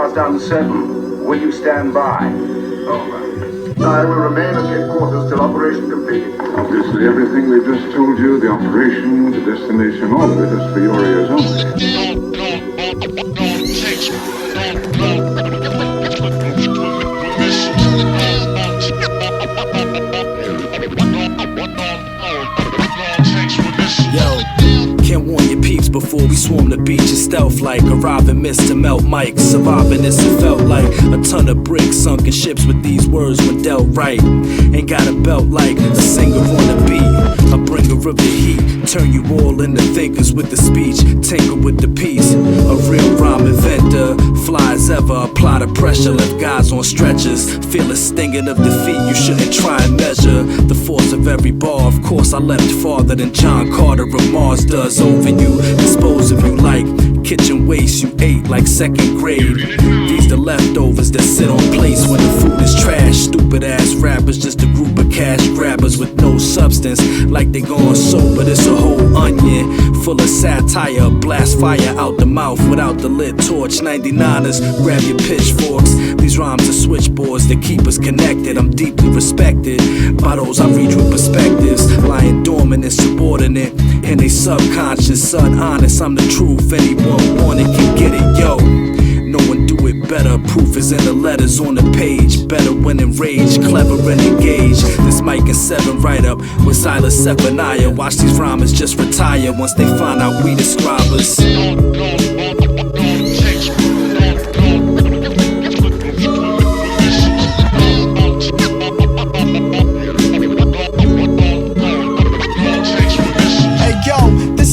cast uncertain. Will you stand by? Over. I will remain at headquarters till operation completed. Obviously, everything we've just told you, the operation, the destination, all of it is for your ears only. Can't warn your peeps before we swarm the beach in stealth like arrive and miss to melt mics. Surviving this it felt like a ton of bricks sunk in ships with these words when dealt right. Ain't got a belt like a singer on the beat, a bringer of the heat. Turn you all into thinkers with the speech, tinker with the piece. A real rhyme inventor, fly as ever, apply the pressure, left guys on stretchers. Feel a stinging of defeat, you shouldn't try and measure the force of every bar. Of course I leapt farther than John Carter of Mars does. Over you, dispose of you like kitchen waste you ate like second grade. These the leftovers that sit on plates when the food is trash. Stupid ass rappers, just a group of cash grabbers with no substance, like they gone sober. It's a whole onion full of satire, blast fire out the mouth without the lit torch. 99ers, grab your pitchforks. These rhymes are switchboards that keep us connected. I'm deeply respected by those I reach with perspectives, lying dormant and subordinate in they subconscious, honest. I'm the truth, anyone want it can get it, yo. No one do it better, proof is in the letters on the page. Better when enraged, clever and engaged. This mic and 7 right up with Silas, Zephania. Watch these rhymers just retire once they find out we the scribers.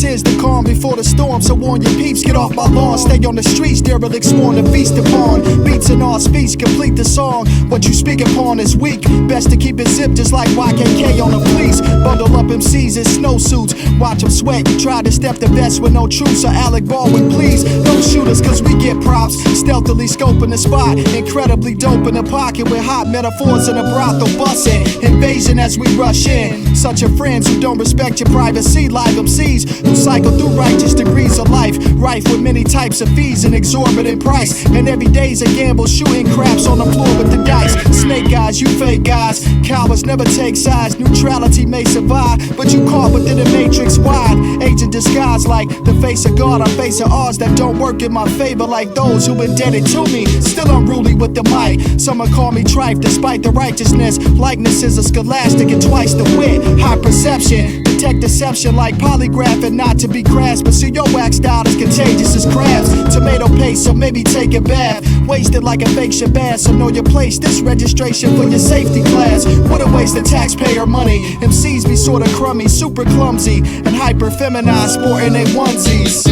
Here's the calm before the storm, so warn your peeps, get off my lawn. Stay on the streets, derelicts sworn to feast upon. Beats and all speech, complete the song. What you speak upon is weak, best to keep it zipped just like YKK on the police. Bundle up MCs in snowsuits, watch them sweat. You try to step the vest with no truce, so Alec Baldwin, please don't shoot us cause we get props. Stealthily scoping the spot, incredibly dope in the pocket with hot metaphors in a brothel bussin'. Invasion as we rush in, such your friends who don't respect your privacy. Live MCs who cycle through righteous degrees of life, rife with many types of fees and exorbitant price. And every day's a gamble, shooting craps on the floor with the dice. Snake eyes, you fake guys, cowards never take sides. Neutrality may survive, but you caught within the matrix wide. Agent disguise like the face of God. I'm facing odds that don't work in my favor, like those who indebted to me. Still unruly with the mic, someone call me trife despite the righteousness. Likeness is a scholastic and twice the wit. High perception, detect deception like polygraph and not to be grasped. But see your wax style is contagious as crabs. Tomato paste, so maybe take a bath. Wasted like a fake Shabazz, so know your place. This registration for your safety class. What a waste of taxpayer money. MCs be sorta crummy, super clumsy, and hyper feminized, sporting they onesies.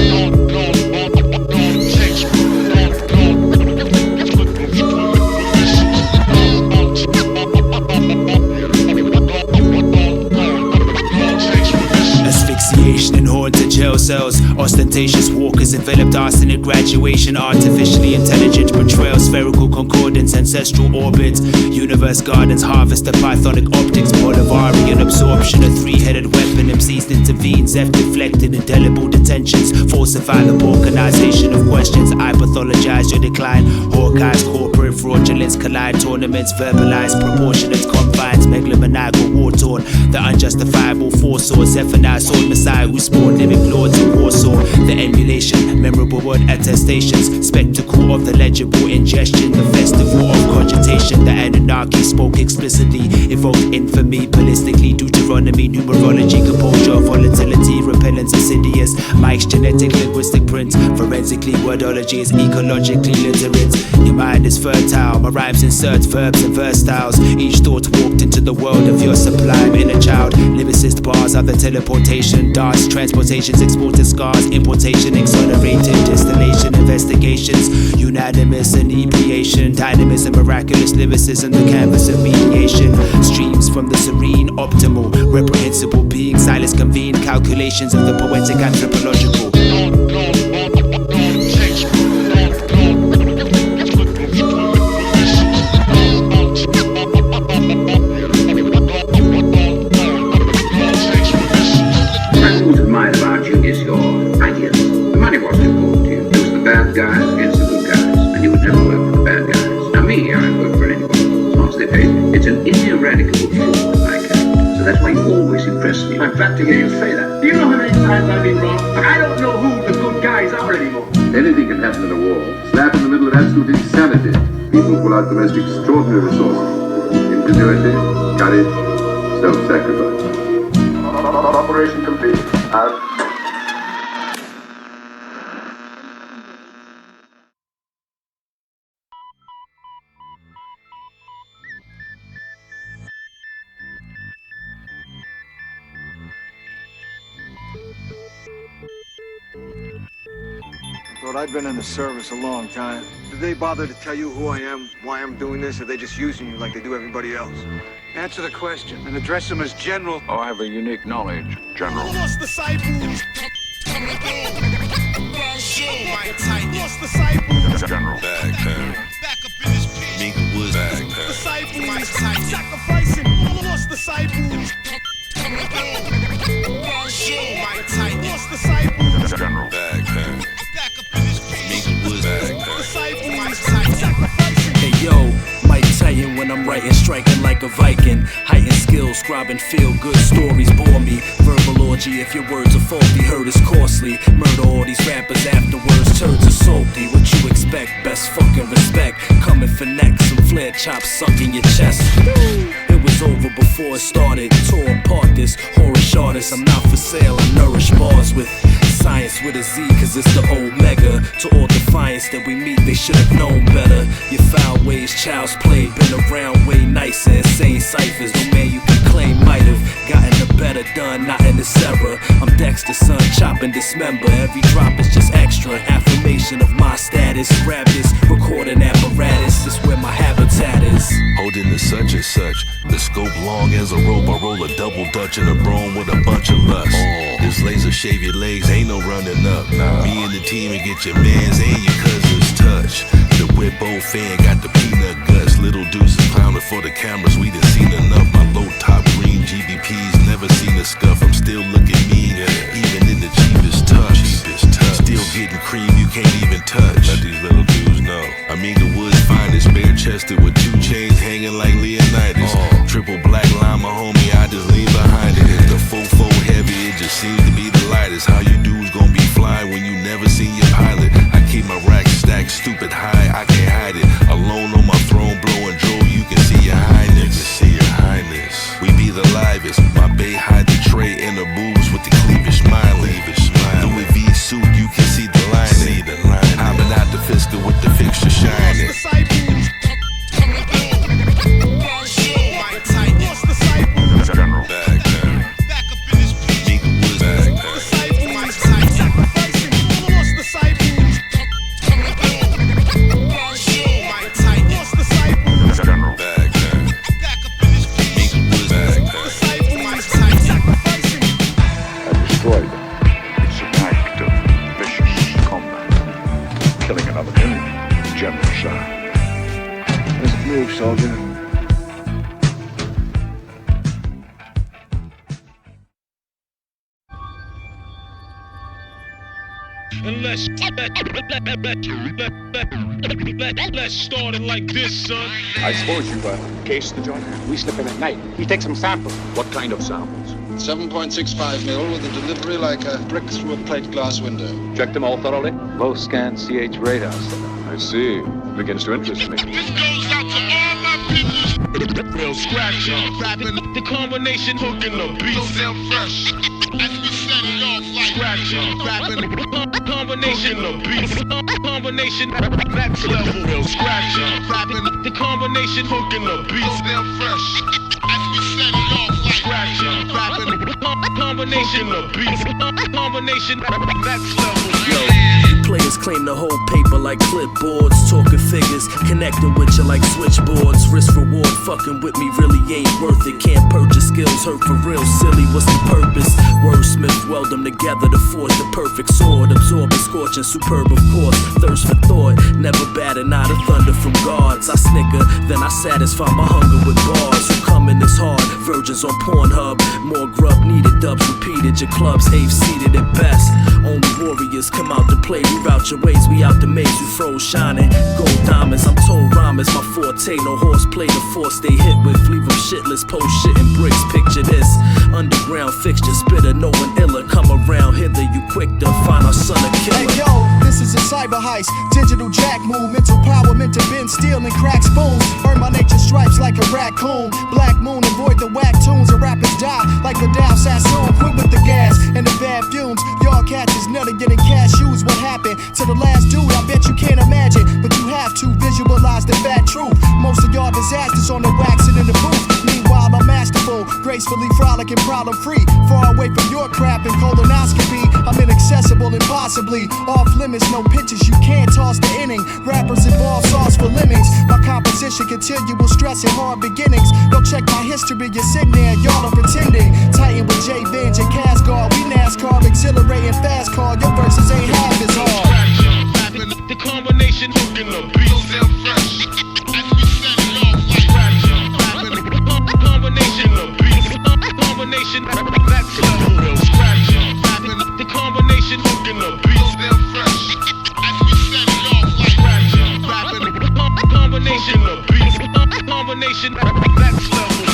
In haunted jail cells, ostentatious walkers enveloped arsenic graduation, artificially intelligent portrayal, spherical concordance, ancestral orbits, universe gardens, harvest of pythonic optics, Bolivarian absorption, a three-headed weapon, MCs intervene, Zeph deflected, indelible detentions, falsify the balkanization of questions, I pathologize your decline, Hawkeyes, corporate fraudulence, collide tournaments, verbalize proportionate confines, megalomaniacal war-torn, the unjustifiable foresaw, Zephania, sword messiah who spawned living lords in Warsaw, the emulation, memorable word attestations, spectacle of the legible ingestion, the festival of cogitation, the Anunnaki spoke explicitly, evoked infamy, ballistically, Deuteronomy, numerology, composure, volatility, repellence, insidious, Mike's genetic linguistic print, forensically, wordology is ecologically literate, your mind is fertile, my rhymes insert verbs and verse styles, each thought walked into the world of your sublime inner child, lyricist bars are the teleportation, darts, transportations, exported scars, importation, exonerated, distillation, investigations, unanimous inebriation, dynamism, miraculous lyricism, the canvas of mediation, streams from the serene, optimal, reprehensible being, Silas convene, calculations of the poetic anthropological. Guys against the good guys, and you would never learn. It's an ineradicable flaw in my character, so that's why you always impress me. I'm glad to hear you say that. Do you know how many times I've been wrong? I don't know who the good guys are anymore. Anything can happen in a war. Slap in the middle of absolute insanity. People pull out the most extraordinary resources. Ingenuity, courage, self-sacrifice. Operation complete. Thought I'd been in the service a long time. Did they bother to tell you who I am, why I'm doing this, or are they just using you like they do everybody else? Answer the question and address them as General. Oh, I have a unique knowledge, General. Lost disciples. Lost disciples. General. Back up in this bitch. Nigga was Disciples. Sacrificing. Lost disciples. Lost disciples. General. Back up in this bitch. Nigga was Disciples. Sacrificing. Hey yo, Mike Titan when I'm writing, striking like a Viking. Heightened skills, scribing feel-good stories bore me. Verbal orgy, if your words are faulty, hurt is costly. Murder all these rappers afterwards, turds are salty. What you expect, best fucking respect. Coming for necks, some flare chops sunk in your chest. It was over before it started. Tore apart this horror artist. I'm not for sale, I nourish bars with science with a Z, cause it's the omega. To all defiance that we meet, they should have known better. Your foul ways, child's play, been around way nicer. Insane ciphers, no man you can claim might have gotten the better done, not in this era. I'm Dexter, son, chopping dismember. Every drop is just extra, affirmation of my status. Grab this recording apparatus, this where my habitat is. holding the such and such. The scope long as a rope, I roll a double dutch in a broom with a bunch of lust. This laser shave your legs, ain't no running up. Me and the team and get your mans and your cousins touch. The whip old fan got the peanut guts. Little deuces clowning for the cameras, we done seen enough. My low top green GBPs, never seen a scuff. I'm still looking mean, even in the cheapest touch. Still getting cream you can't even touch. Let these little dudes know. I mean the wood's finest, bare chested with 2 chains hanging like Leonidas. Triple black line, my homie, I just lean behind it. It's the 4-4 heavy, it just seems to be the lightest. How you dudes gonna be flying when you never seen your pilot? I keep my rack stacked stupid high, I can't hide it. Alone on my throne, blowing drool, you can see your highness. We be the livest, my bay hide the tray and the boobs with the cleavage smiling. Louis V suit, you can see the lining. Hopping out the fiscal with the fixture shining. General. Soldier. And let's start it like this, son. I suppose you've cased the joint? We slip in at night. We take some samples. What kind of samples? 7.65 mil with a delivery like a brick through a plate glass window. Check them all thoroughly? Low scan CH radar. I see. Begins to interest me. This goes out to all my people. Real scratch up. Rapping the combination hook in the beat. So damn fresh. As we set it off like scratch up. Rapping the combination of beats. Combination next level. Real scratch up. Rapping the combination hook in the beat. So damn fresh. As we set it off like scratch up. Rapping the combination of beats. Combination next level. Yo. Players claim to hold paper like clipboards, talking figures, connecting with you like switchboards. Risk reward, fucking with me really ain't worth it. Can't purchase skills, hurt for real, silly, what's the purpose? Wordsmith weld them together to forge the perfect sword. Absorbing, scorching, superb of course. Thirst for thought, never batting out of thunder from guards. I snicker, then I satisfy my hunger with bars. Who come in this hard, virgins on Pornhub. more grub needed, dubs repeated. Your club's 8th seated at best. Only warriors come out to play. We route your ways, we out the maze. We froze shining, gold diamonds. I'm told rhyme is my forte. No horseplay, the force they hit with. Leave them shitless, post shit in bricks. Picture this, underground fixture, spitter, no one iller. Come around hither, you quick to find our son a killer. Hey yo, this is a cyber heist, digital jack move, mental power meant to bend steel and crack spoons. Earn my nature stripes like a raccoon. Black moon, avoid the whack tunes, and rappers die like the Dow Sassoon. Quit with the gas and the bad fumes. Y'all catches nutty getting cashews. What happened to the last dude? I bet you can't imagine, but you have to visualize the fat truth. Most of y'all disasters on the wax and in the booth. Meanwhile, I'm masterful, gracefully frolicking, problem free. Far away from your crap and colonoscopy. I'm inaccessible and possibly off limits. No pitches, you can't toss the inning. Rappers involve sauce for lemmings. My composition continual stress and hard beginnings. Go check my history, you're sitting there, y'all are pretending. Titan with J.Vengeance Castgawd. We NASCAR, exhilarating fast car. Your verses ain't half as hard. The combination hooking the beat sound fresh. As we set it off like the combination of beats. Combination that's level scratch. The combination hooking the beat sound fresh. As we set it off like combination of beats. Combination that's level.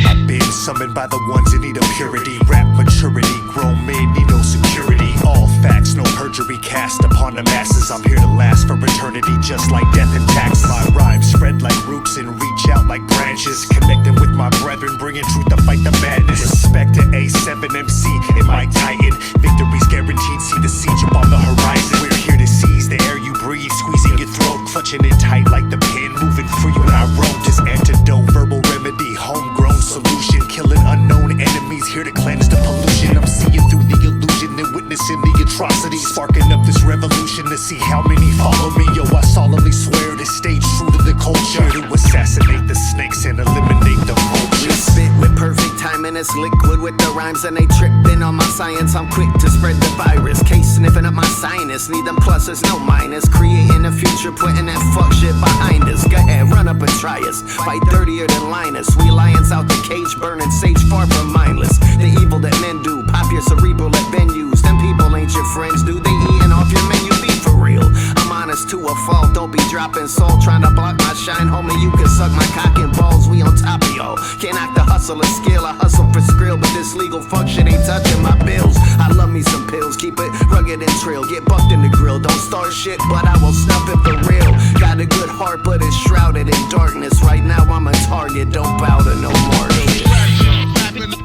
I've been summoned by the ones that need a purity. Rap maturity, grown men need no security. All facts, no perjury cast upon the masses. I'm here to last for eternity, just like death and taxes. My rhymes spread like roots and reach out like branches. Connecting with my brethren, bringing truth to fight the madness. Respect to A7MC and Mike Titan. Victory's guaranteed, see the siege up on the horizon. We're here to seize the air you breathe, squeezing your throat, clutching it tight like the pen, moving free when I wrote this antidote. Verbal remedy, homegrown solution, killing unknown enemies, here to cleanse the pollution. I'm seeing through the illusion and witnessing the atrocities, sparking up this revolution to see how many follow me. Yo, I solemnly swear to stay true to the culture, to assassinate the snakes and eliminate the vultures. Spit with perfect timing, it's liquid with the rhymes and they tripping on my science. I'm quick to spread the virus, case sniffing up my sinus. Need them pluses, no minus, creating a future, putting that fuck shit behind us. Go ahead, run up and try us, fight dirtier than Linus. We lions out the cage, burning sage, far from mindless. The evil that men do, pop your cerebral at venues. Them people ain't your friends, do they eating off your menu? Be for real, I'm honest to a fault. Don't be dropping salt, trying to block my shine. Homie, you can suck my cock and balls, we on top of y'all. Can't knock the hustle or skill, I hustle for skrill, but this legal fuck shit ain't touching my bills. I love me some pills, keep it rugged and trill. Get bucked in the grill, don't start shit, but I will snuff it for real. Got a good heart, but it's shrouded in darkness. Right now I'm a target, don't bow to no more shit.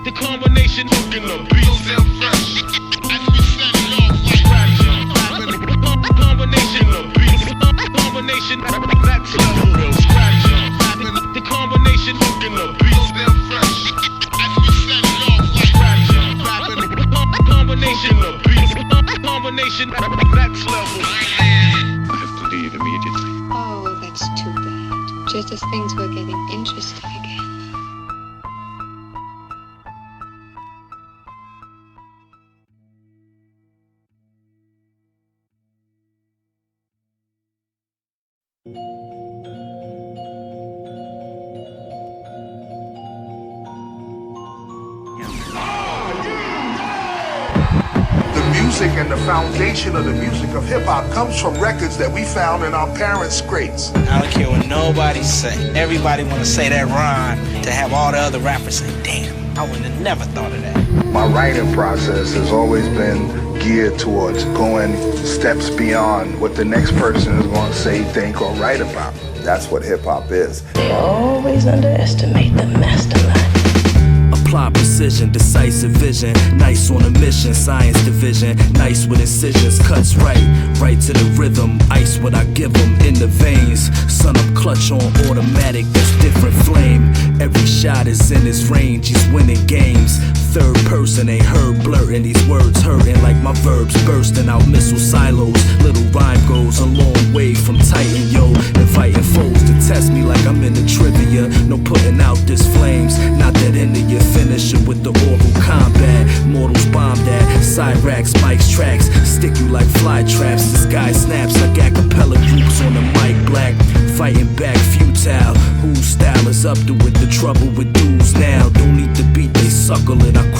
The combination hooking the beat sound fresh. As we set it off like the combination of beats. Combination that's level scratch. The combination hooking the beat sound fresh. As we set it off like combination of beats. Combination that's level. I have to leave immediately. Oh, that's too bad. Just as things were getting interesting again. Music and the foundation of the music of hip-hop comes from records that we found in our parents' crates. I don't care what nobody say. Everybody want to say that rhyme to have all the other rappers say, damn, I would have never thought of that. My writing process has always been geared towards going steps beyond what the next person is going to say, think, or write about. That's what hip-hop is. They always underestimate the mastermind. Apply precision, decisive vision. Nice on a mission, science division. Nice with incisions, cuts right to the rhythm. Ice what I give them in the veins. Sun up clutch on automatic, that's different flame. Every shot is in his range, he's winning games. Third person ain't heard blurting, these words hurting like my verbs bursting out missile silos. Little rhyme goes a long way from Titan, yo. Inviting foes to test me like I'm in the trivia. No putting out this flames, not that into your finish it with the oral combat. Mortals bomb that, Cyrax, mics, tracks. Stick you like fly traps, the sky snaps like a cappella groups on the mic black. Fighting back futile, whose style is up to it? The trouble with dudes now, don't need the beat, they suckle it. I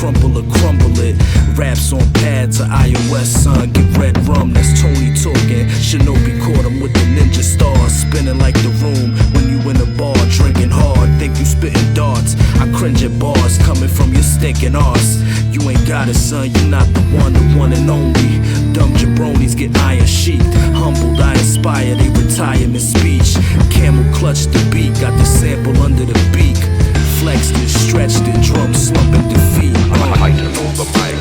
raps on pads or iOS, son. Get red rum, that's Tony talking. Shinobi caught him with the ninja stars, spinning like the room when you in a bar, drinking hard. Think you spitting darts. I cringe at bars coming from your stinking arse. You ain't got it, son. You not the one and only. Dumb jabronis get iron sheathed. Humbled, I inspire they retirement speech. Camel clutched the beat, got the sample under the beak. Flexed it, stretched it, drum slumping defeat. I can hold the mic.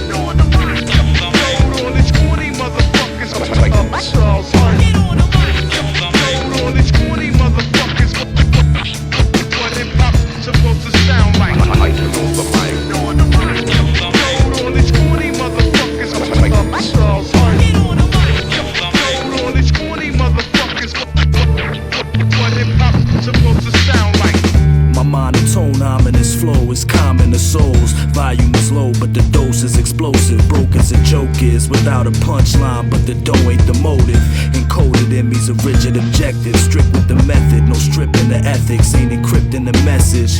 Ominous flow is common to souls. Volume is low, but the dose is explosive. Broke as a joke is without a punchline, but the dough ain't the motive. Encoded in me's a rigid objective. Strict with the method, no stripping the ethics. Ain't encrypting the message.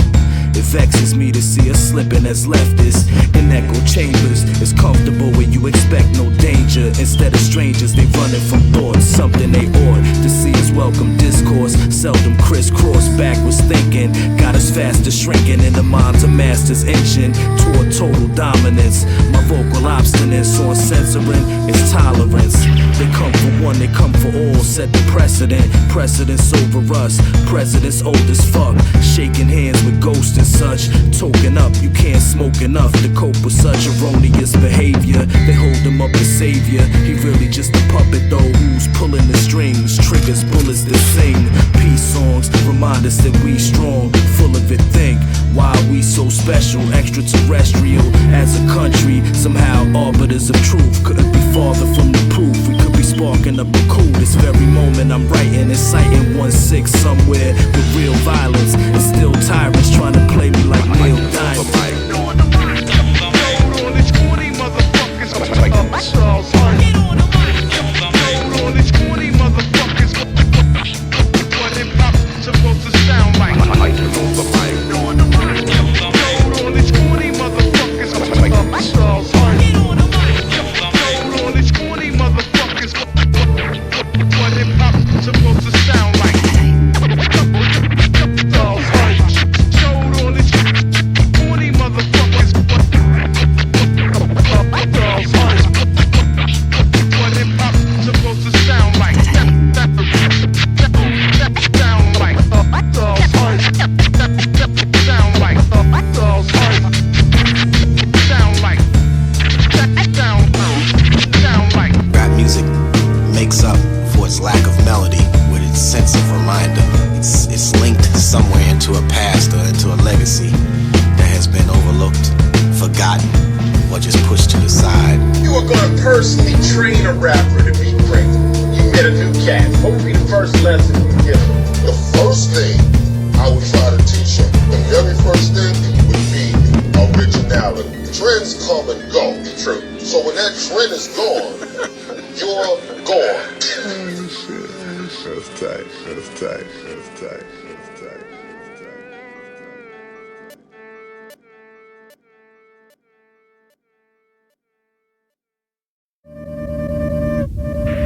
It vexes me to see us slipping as leftists. In echo chambers, it's comfortable when you expect no danger. Instead of strangers, they running from thoughts. Something they ought to see as welcome discourse. Seldom crisscross backwards thinking. Got us faster shrinking in the minds of masters inching toward total dominance. My vocal obstinance on censoring is tolerance. They come for one, they come for all. Set the precedent, precedence over us. Presidents old as fuck, shaking hands with ghosts and such. Token up, you can't smoke enough to cope with such erroneous behavior. They hold him up as savior. He really just a puppet though, who's pulling the strings. Triggers bullets that sing peace songs, remind us that we strong. Full of it, think why are we so special, extraterrestrial as a country. Somehow arbiters of truth couldn't be farther from the proof. We could be sparking up a coup this very moment I'm writing, inciting 1-6 somewhere with real violence. And still tyrants trying to play me like Neil Diamond.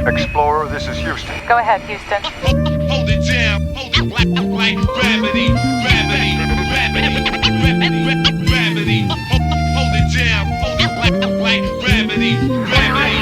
Explorer, this is Houston. Go ahead, Houston. Hold it down, hold it like gravity, gravity, gravity, gravity. Hold it down, hold it like gravity, gravity.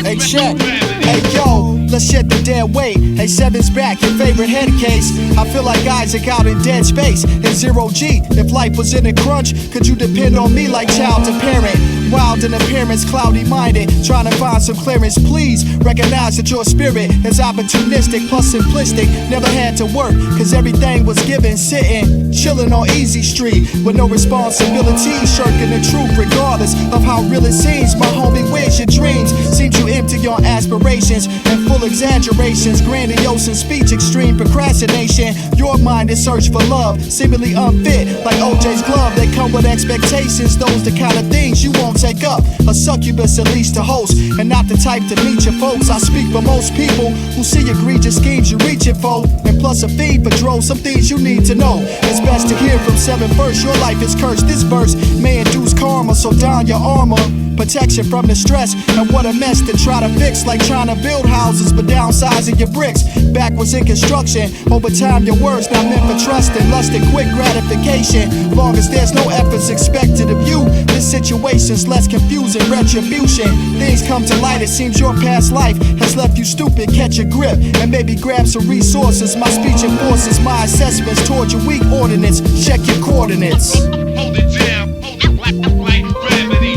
Hey, check. Hey, yo, let's shed the dead weight. Hey, Seven's back, your favorite head case. I feel like Isaac out in dead space. In zero G, if life was in a crunch, could you depend on me like child to parent? Wild in appearance, cloudy minded, trying to find some clearance. Please recognize that your spirit is opportunistic plus simplistic. Never had to work, cause everything was given. Sitting, chilling on Easy Street with no responsibility, shirking the truth regardless of how real it seems. My homie, where's your dreams? Seems you empty on aspirations and full exaggerations, grandiose in speech, extreme procrastination. Your mind is search for love, seemingly unfit like OJ's glove. They come with expectations, those the kind of things you won't take up. A succubus at least to host, and not the type to meet your folks. I speak for most people who see egregious schemes you reaching for, and plus a feed for droves, some things you need to know. It's best to hear from 7 verse. Your life is cursed. This verse may induce karma, so don your armor. Protection from the stress, and what a mess to try to fix. Like trying to build houses but downsizing your bricks. Backwards in construction, over time your words not meant for trust and lust and quick gratification. Long as there's no efforts expected of you, this situation's less confusing. Retribution, things come to light. It seems your past life has left you stupid. Catch a grip and maybe grab some resources. My speech enforces my assessments toward your weak ordinance. Check your coordinates. Hold it down, hold it like gravity, gravity,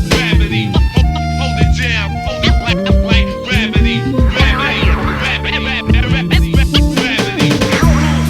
gravity. Hold it down, hold it like gravity, gravity.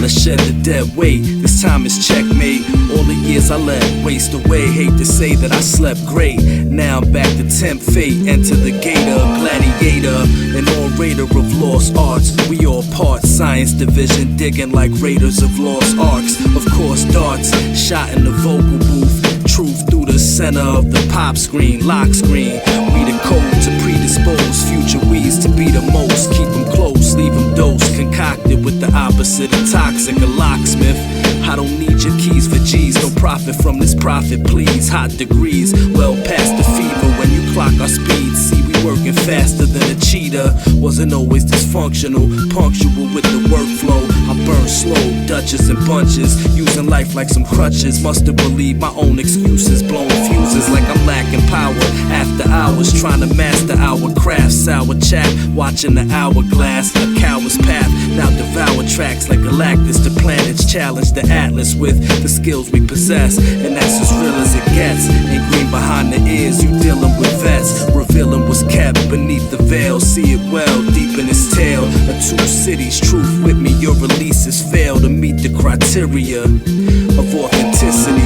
Let's shed the dead weight. This time is checkmate. All the years I let waste away. Hate to say that I slept great. Now I'm back to tempt fate. Enter the gator, gladiator, an orator of lost arts. We all part. Science division digging like raiders of lost arks. Of course, darts shot in the vocal booth. Truth through the center of the pop screen, lock screen. We the code to predispose future weeds to be the most. Keep them close, leave them dosed, concocted with the opposite of toxic. A locksmith. I don't need your keys for G's. No profit from this profit, please. Hot degrees, well past the fever. When you clock our speed, see we working faster than a cheetah. Wasn't always dysfunctional, punctual with the workflow. I burn slow, Dutches and bunches, using life like some crutches. Must have believed my own excuses, blowing fuses like I'm lacking power. After hours, trying to master our craft. Sour chat, watching the hourglass. A coward's path, now devour tracks like Galactus. The planets challenge the atlas with the skills we possess, and that's as real as it gets. And green behind the ears, you dealing with vets. Revealing what's kept beneath the veil. See it well, deep in its tail. A 2 cities, truth with me. Your releases fail to meet the criteria of authenticity.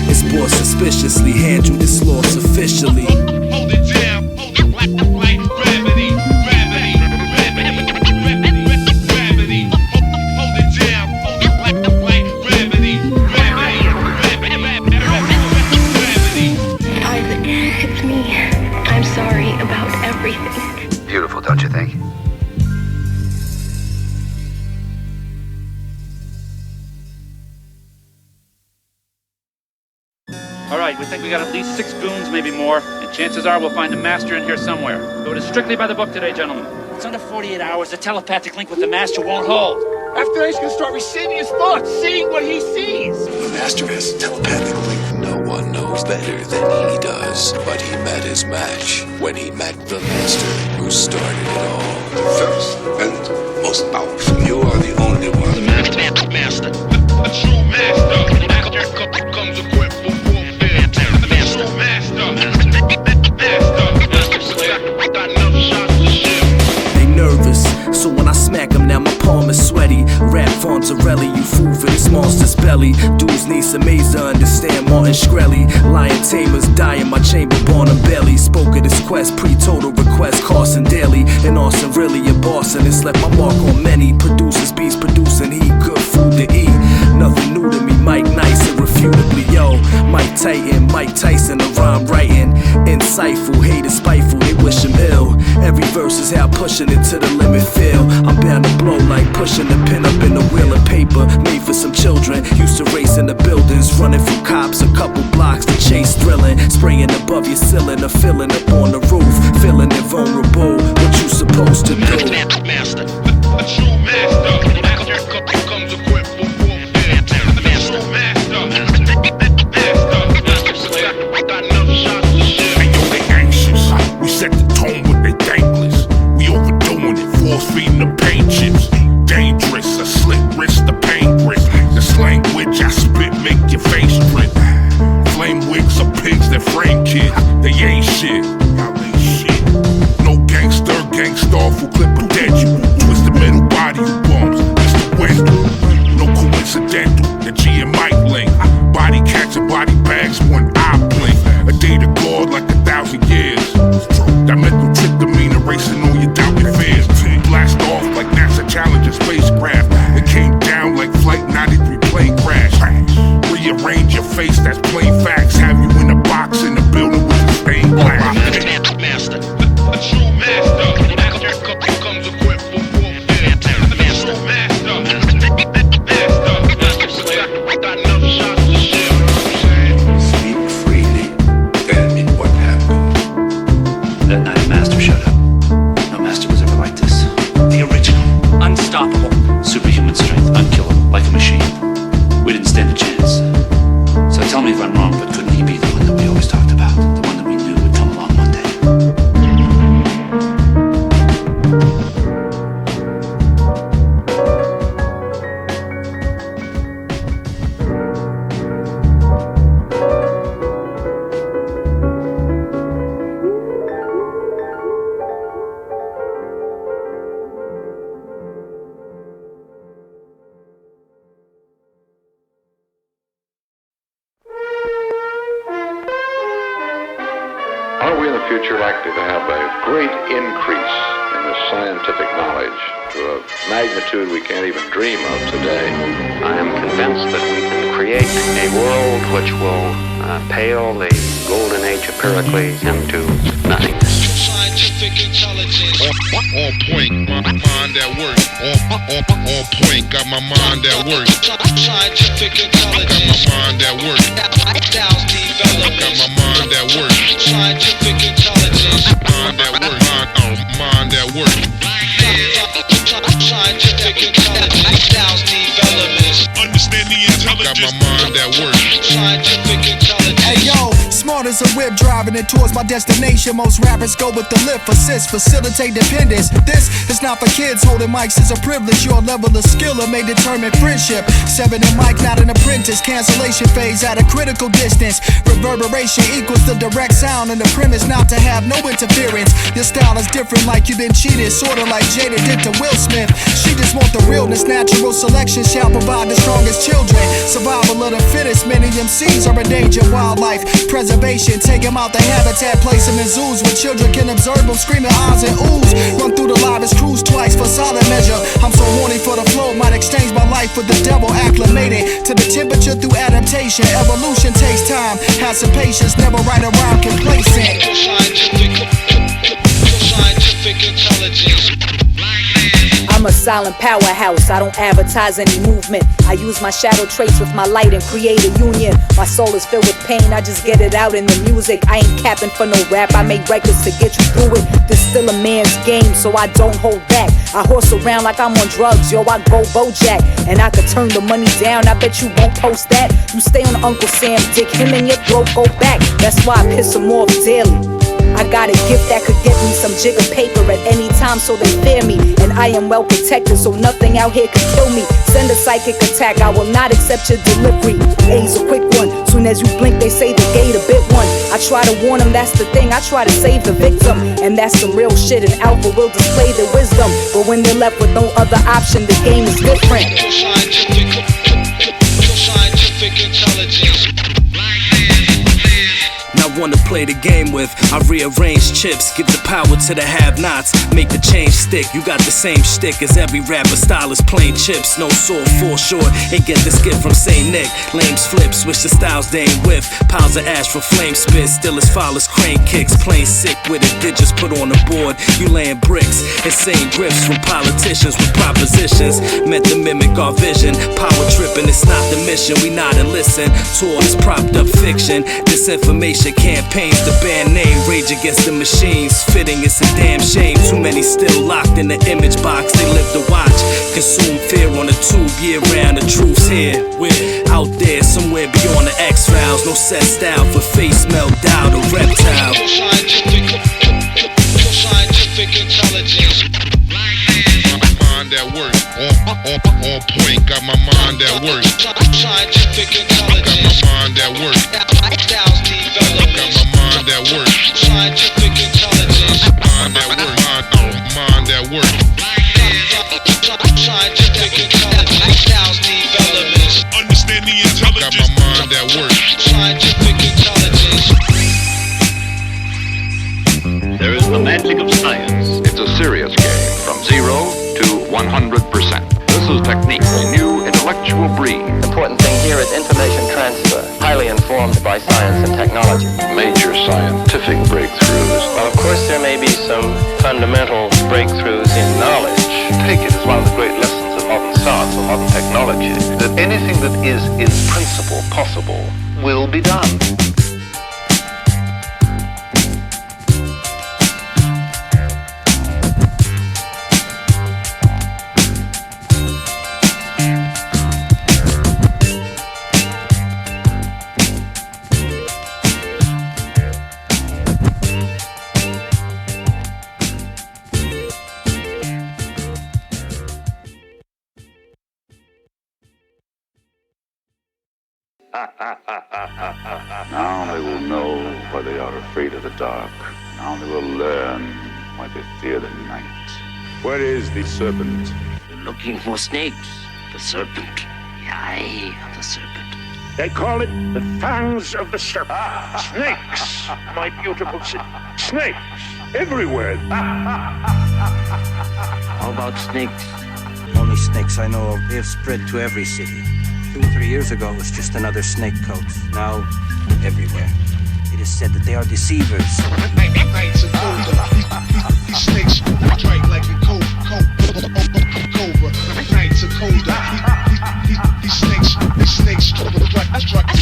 It's bought suspiciously. Handle this loss officially. Hold it down, hold it like gravity, gravity, gravity. Hold it down, hold it like gravity, gravity. Isaac, it's me. I'm sorry about everything. Beautiful, don't you think? All right, we think we got at least 6 goons, maybe more, and chances are we'll find the master in here somewhere. So it is strictly by the book today, gentlemen. It's under 48 hours. The telepathic link with the master won't hold. After that, he's gonna start receiving his thoughts, seeing what he sees. The master has a telepathic link. No one knows better than he does, but he met his match when he met the master who started it all. The first and most powerful. You are the only one. The master. A true master. Comes equipped with warfare. A true master. Got enough shots to share. They nervous, so when I smack them now my palm is sweaty. Rap Fontarelli, you fool for this monster's belly. Dudes need some maze to understand Martin Shkreli. Lion tamers die in my chamber, born a belly. Spoke of this quest, pre-total request, Carson Daly. And Austin really a boss, and it's left my mark on many. Producers, beats producing, he good food to eat. Nothing new to me, Mike Nice, irrefutably, yo. Mike Titan, Mike Tyson, a rhyme writing. Insightful, haters spiteful, they wish him ill. Every verse is how pushing it to the limit feel. I'm bound to blow like pushing the pen up in a wheel of paper. Made for some children, used to race in the buildings. Running from cops, a couple blocks to chase thrilling. Spraying above your ceiling, or filling up on the roof. Feeling invulnerable, what you supposed to do? Master, a true master. Comes equipped with warfare. A true master. Got enough shots to share. Hey yo, they anxious. We set the tone with they thankless. We overdoing it, force feeding the paint chips. Dangerous, a slit wrist, the pain grip. This language I spit make your face drip. Flame wigs are pigs that frame kids. They ain't shit. Y'all ain't shit. No gangster, gangsta who clip a dead you. Twist face, that's plain facts. Have you in a box in the building with the stained glass. Master, a true master. Master comes equipped for warfare. Master, master. Got enough shots to share. Speak freely. Tell me what happened. That night, a master showed up. No master was ever like this. The original. Unstoppable. Superhuman strength. Unkillable. Like a machine. We didn't stand a chance. So tell me if I'm wrong, but couldn't he be the one that we always talked about? The one that we knew would come along one day? Are we in the future likely to have a great increase in the scientific knowledge to a magnitude we can't even dream of today? I am convinced that we can create a world which will pale the golden age of Pericles into nothingness. Scientific intelligence. On point, my mind at work. On point, got my mind at work. Scientific intelligence. Got my mind at work. Styles development. Got my mind at work. Scientific intelligence. Mind at work. Mind at work. Scientific intelligence. Styles development. Understand the intelligence. Got my mind at work. Scientific intelligence. Hey yo, smart as a whip driving it towards my destination. Most rappers go with the lift, assist, facilitate dependence. This is not for kids, holding mics is a privilege. Your level of skill may determine friendship. 7 in mic, not an apprentice. Cancellation phase at a critical distance. Reverberation equals the direct sound, and the premise not to have no interference. Your style is different, like you've been cheated, sorta like Jada did to Will Smith. She just want the realness. Natural selection shall provide the strongest children. Survival of the fittest. Many MCs are endangered wildlife. Preservation, take them out the habitat, place them in zoos where children can observe them screaming ahs and oohs. Run through the livest cruise twice for solid measure. I'm so horny for the flow, might exchange my life with the devil. Acclimated to the temperature through adaptation. Evolution takes time, have some patience, never ride around complacent. Scientific intelligence. I'm a silent powerhouse, I don't advertise any movement. I use my shadow traits with my light and create a union. My soul is filled with pain, I just get it out in the music. I ain't capping for no rap, I make records to get you through it. This still a man's game, so I don't hold back. I horse around like I'm on drugs, yo, I go Bojack. And I could turn the money down, I bet you won't post that. You stay on Uncle Sam dick, him and your throat go back. That's why I piss him off daily. I got a gift that could get me some jigger paper at any time, so they fear me. And I am well protected, so nothing out here can kill me. Send a psychic attack, I will not accept your delivery. A's a quick one, soon as you blink they say the gate a bit one. I try to warn them, that's the thing, I try to save the victim. And that's some real shit, and Alpha will display their wisdom. But when they're left with no other option, the game is different. Scientific intelligence. Not one to play the game with. I rearrange chips, give the power to the have-nots, make the change stick. You got the same shtick as every rapper. Style is plain chips, no sword, fall short. And get this gift from Saint Nick. Lames flip, switch the styles they ain't with. Piles of ash from flame spit, still as foul as crane kicks. Plain sick with it, digits put on the board. You laying bricks, insane riffs from politicians with propositions meant to mimic our vision. Power tripping, it's not the mission. We nod and listen towards propped up fiction. Disinformation campaigns, the band name Rage Against the Machines. Fitting, it's a damn shame. Too many still locked in the image box. They live to watch, consume fear on the tube year round. The truth's here, we're out there somewhere beyond the X-Files. No set style for face melt down a reptile. Scientific intelligence. Mind at work, on point, got my mind at work. Scientific intelligence. Got my mind at work. Styles development. Got my mind at work. Scientific intelligence. Mind at work. Mind at work. Scientific intelligence. Styles development. Understand the intelligence. Got my mind at work. Scientific intelligence. There is the magic of science. It's a serious game, from 0 to 100%. This is technique, a new intellectual breed. The important thing here is information transfer. highly informed by science and technology. Major scientific breakthroughs. Well, of course, there may be some fundamental breakthroughs in knowledge. Take it as one of the great lessons of modern science or modern technology, that anything that is in principle possible will be done. Now they will know why they are afraid of the dark. Now they will learn why they fear the night. Where is the serpent? Looking for snakes. The serpent. The eye of the serpent. They call it the fangs of the serpent. Snakes, my beautiful snakes, everywhere. How about snakes? Only snakes I know of. They have spread to every city. 2 or 3 years ago, it was just another snake coat. Now, everywhere. It is said that they are deceivers. Nights are colder. These snakes strike like a cobra. Nights are colder. These snakes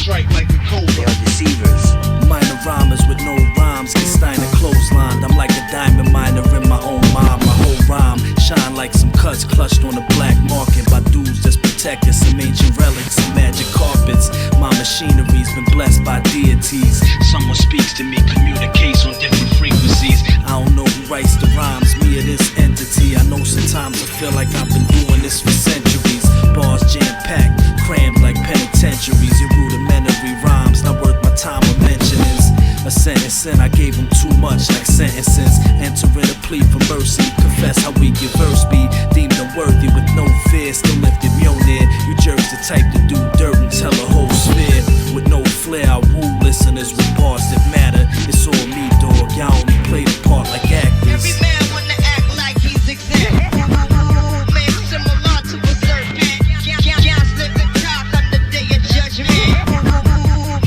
strike like a cobra. They are deceivers. Minor rhymers with no rhymes, get Steiner clotheslined. I'm like a diamond miner in my own mind. My whole rhyme shine like some cuts clutched on a black market by dudes that's protected. Some ancient relics, some magic carpets. My machinery's been blessed by deities. Someone speaks to me, communicates on different frequencies. I don't know who writes the rhymes, me or this entity. I know sometimes I feel like I've been doing this for centuries. Bars jam-packed, crammed like penitentiaries. Your rudimentary rhymes, not worth my time or mentionings. A sentence in, I gave him too much like sentences. Entering a plea for mercy, confess how we get verse be. Deemed unworthy with no fear, still lifted Mjolnir. You jerks the type to do dirt and tell a whole sphere. With no flair, I woo listeners with parts that matter. It's all me, dog, y'all only play the part like actors. Every man wanna act like he's exempt. Man similar to a serpent. Can't slip the talk on the day of judgment.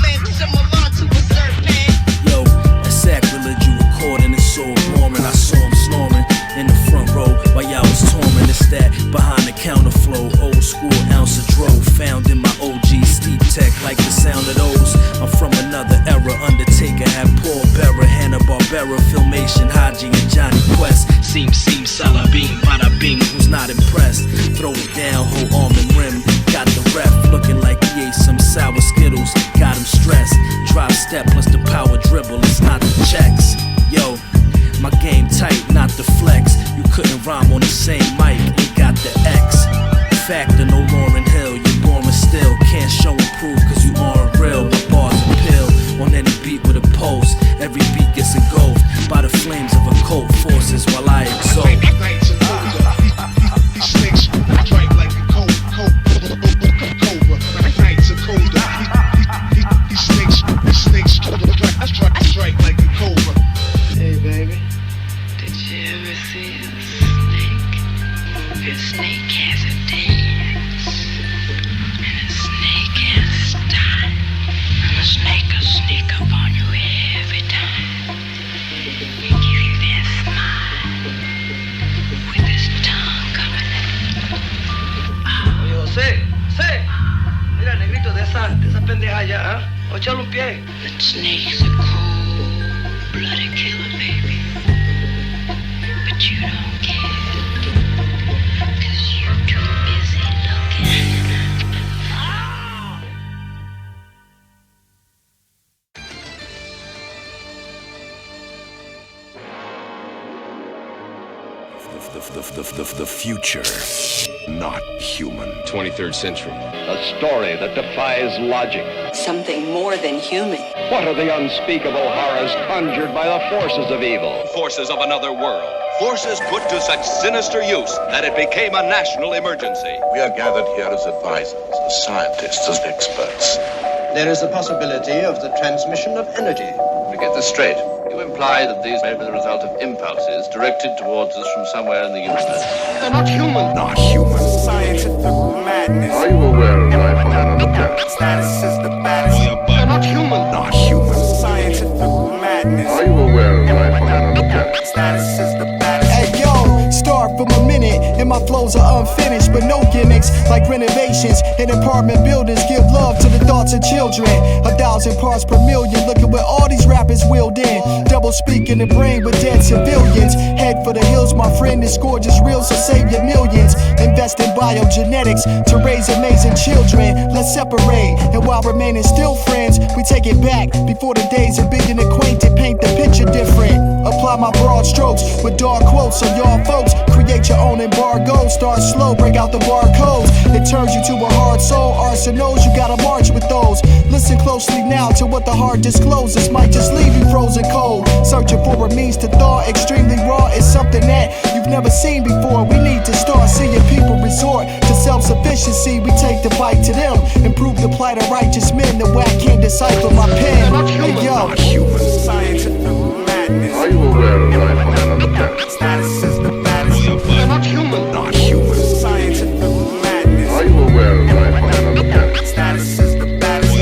Man similar to a serpent. Yo, that sacrilege you recording is so boring. I saw him snoring in the front row while y'all was touring. It's that behind the counter flow, old school ounce of dro. Found in my OG steep tech like the sound of those. I'm from another era, Undertaker had Paul Bearer, Hanna-Barbera, Filmation, Haji and Johnny Quest. Seam, Salah Beam, Bada Bing, who's not impressed? Throw it down, whole arm and rim. Got the ref looking like he ate some sour Skittles. Got him stressed. Drop step plus the power dribble, it's not the checks. Yo, my game tight, not the flex. You couldn't rhyme on the same mic, ain't got the X. Factor, no Lauryn Hill, you're boring still. Can't show and prove cause you aren't real. My bars appeal on any beat with a pulse. Every beat gets engulfed by the flames of occult forces while I exult. Nights are colder. These snakes strike like a cobra. Nights are colder. These snakes strike like a cobra. Hey baby, did you ever see a snake? A snake has a dance, and a snake has a style, and a snake will sneak up on you every time, and give you that smile with his tongue coming out. Oye, José, mira negrito de esa pendeja allá, ¿eh? O echarle un pie. That snake's a cold-blooded killer, baby, but you don't care. The future, not human. 23rd century. A story that defies logic. Something more than human. What are the unspeakable horrors conjured by the forces of evil? Forces of another world. Forces put to such sinister use that it became a national emergency. We are gathered here as advisors, as scientists, as experts. There is the possibility of the transmission of energy. To get this straight, you imply that these may be the result of impulses directed towards us from somewhere in the universe. They're not human. Not human. Scientific madness. Are you aware of life on another planet? Status is the baddest. goals are unfinished, but no gimmicks like renovations in apartment buildings. Give love to the thoughts of children. 1,000 parts per million. Look at where all these rappers wheeled in. Double speak in the brain with dead civilians. Head for the hills, my friend. This gorgeous real, so save your millions. Invest in biogenetics to raise amazing children. Let's separate, and while remaining still friends, we take it back before the days of being acquainted. Paint the picture different. Apply my broad strokes with dark quotes, so y'all folks create your own embargo. Start slow, break out the barcodes. It turns you to a hard soul. Arsenals, you gotta march with those. Listen closely now to what the heart discloses. Might just leave you frozen cold. Searching for a means to thaw. Extremely raw is something that you've never seen before. We need to start seeing people resort to self-sufficiency. We take the fight to them. Improve the plight of righteous men. The whack can't decipher my pen. Hey yo. Are you aware of life on another planet? Status is the baddest. We're not human. Not human. Scientific madness. Are you aware of life on another planet? Status is the baddest.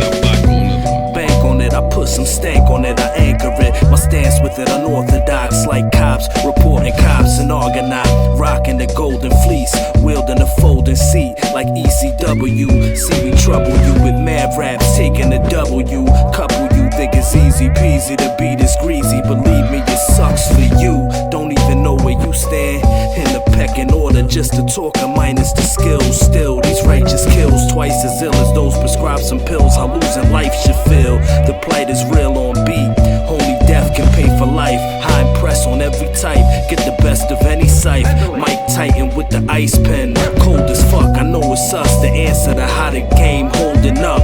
Bank on it, I put some stank on it, I anchor it. My stance with it unorthodox, like cops reporting cops and Argonaut, rocking the golden fleece, wielding a folding seat like ECW. See we trouble you with mad raps, taking a W. Couple you think it's easy peasy, the beat is greasy. Believe me, it sucks for you. Don't even know where you stand in the pecking order. Just to talk and minus the skills. Still, these righteous kills twice as ill as those prescribed some pills. How losing life should feel. The plight is real on beat. Only death can pay for life. High and press on every type. Get the best of any scythe. Mike Titan with the ice pen. Cold as fuck, I know it's us. The answer to how the game holding up.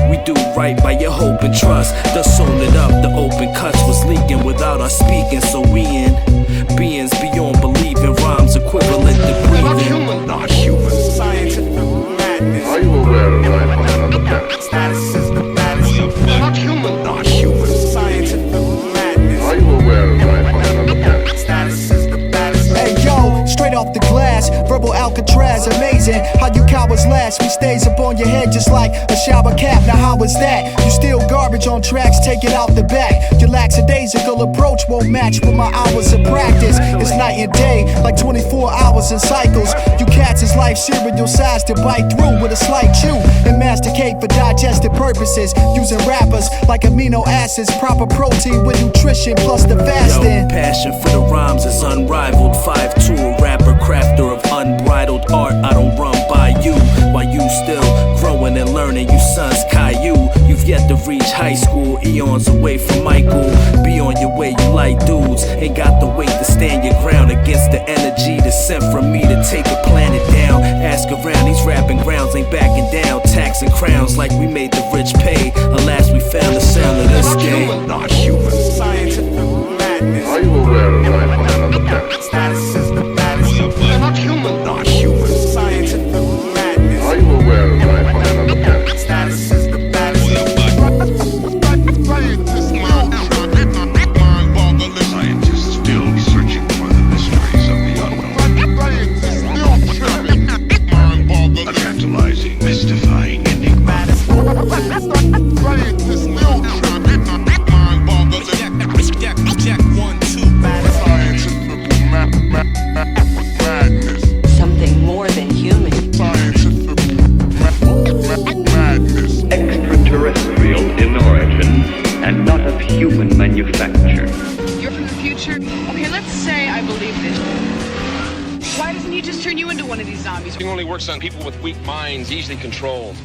We do right by your hope and trust. Done sewn it up, the open cuts was leaking without us speaking. So we in beings beyond believing. Rhymes equivalent to breathing. Not human. Scientific madness. Are you aware of life on another planet? Status is the baddest. We're not human. Not human. Scientific madness. Are you aware of life on another planet? Status is the baddest. Hey yo, straight off the glass, verbal Alcatraz, amazing how you cowards last. We stays up on your head just like a shower cap. Now how is that? You steal garbage on tracks, take it out the back. Your lackadaisical approach won't match with my hours of practice. It's night and day, like 24 hours in cycles. You cats is life cereal size to bite through with a slight chew and masticate for digestive purposes. Using rappers like amino acids, proper protein with nutrition plus the fasting. Yo, passion for the rhymes is unrivaled. 5'2", a rapper, crafter of unbridled art. I don't run by you while you still growing and learning. You sons Caillou, you've yet to reach high school. Eons away from Michael. Be on your way, you like dudes. Ain't got the weight to stand your ground against the energy that's sent from me to take a planet down. Ask around, these rapping grounds ain't backing down. Taxing crowns like we made the rich pay. Alas, we found the sound of this day. Not human. Scientific madness. Are you aware of life on another planet? Status is the baddest. We're not human. Not human. Scientific madness. Are you aware of life on another planet? Status is the baddest. Scientists still searching for the mysteries of the unknown. Tantalizing, mystifying, enigmatic. Check 1, 2. Something more than human. Extraterrestrial in origin and not of human manufacture. You're from the future? Okay, let's say I believe this. Why doesn't he just turn you into one of these zombies? It only works on people with weak minds, easily controlled.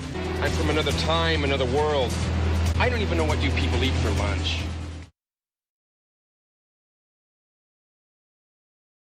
I'm from another time, another world. I don't even know what you people eat for lunch.